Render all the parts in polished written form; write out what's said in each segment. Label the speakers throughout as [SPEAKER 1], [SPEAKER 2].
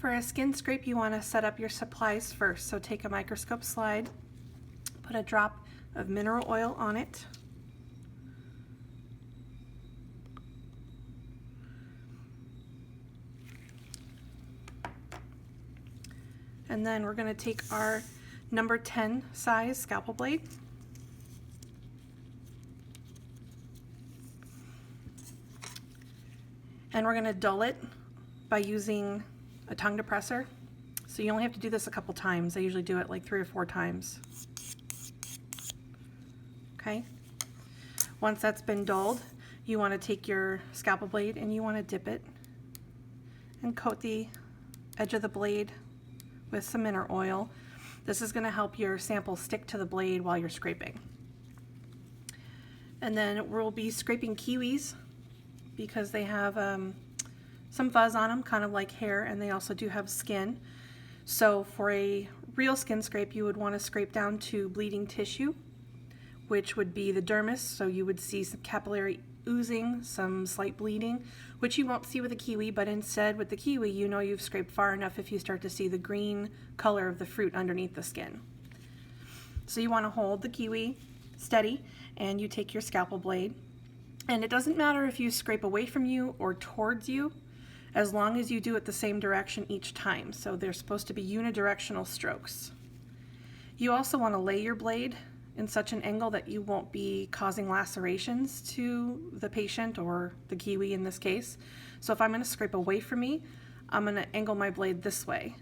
[SPEAKER 1] For a skin scrape, you want to set up your supplies first. So take a microscope slide, put a drop of mineral oil on it. And then we're going to take our number 10 size scalpel blade. And we're going to dull it by using a tongue depressor. So you only have to do this a couple times. I usually do it like 3 or 4 times. Okay. Once that's been dulled, you want to take your scalpel blade and you want to dip it and coat the edge of the blade with some mineral oil. This is going to help your sample stick to the blade while you're scraping. And then we'll be scraping kiwis because they have some fuzz on them, kind of like hair, and they also do have skin. So for a real skin scrape, you would want to scrape down to bleeding tissue, which would be the dermis, so you would see some capillary oozing, some slight bleeding, which you won't see with a kiwi, but instead with the kiwi, you know you've scraped far enough if you start to see the green color of the fruit underneath the skin. So you want to hold the kiwi steady, and you take your scalpel blade, and it doesn't matter if you scrape away from you or towards you, as long as you do it the same direction each time. So they're supposed to be unidirectional strokes. You also want to lay your blade in such an angle that you won't be causing lacerations to the patient or the kiwi in this case. So if I'm going to scrape away from me, I'm going to angle my blade this way.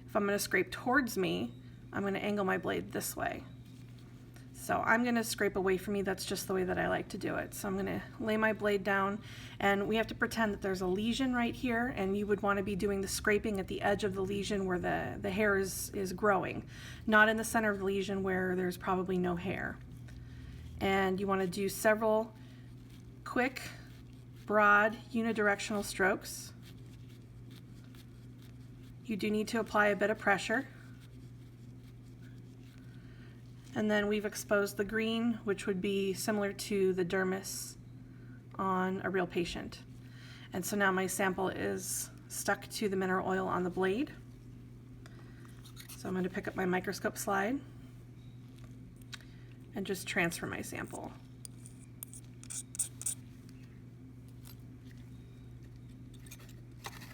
[SPEAKER 1] If I'm going to scrape towards me, I'm going to angle my blade this way. So I'm going to scrape away from me. That's just the way that I like to do it. So I'm going to lay my blade down, and we have to pretend that there's a lesion right here, and you would want to be doing the scraping at the edge of the lesion where the hair is growing, not in the center of the lesion where there's probably no hair. And you want to do several quick, broad, unidirectional strokes. You do need to apply a bit of pressure. And then we've exposed the green, which would be similar to the dermis on a real patient. And so now my sample is stuck to the mineral oil on the blade. So I'm going to pick up my microscope slide and just transfer my sample.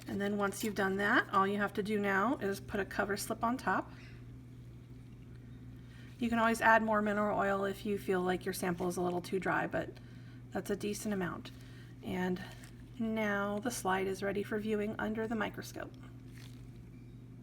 [SPEAKER 1] And then once you've done that, all you have to do now is put a cover slip on top. You can always add more mineral oil if you feel like your sample is a little too dry, but that's a decent amount. And now the slide is ready for viewing under the microscope.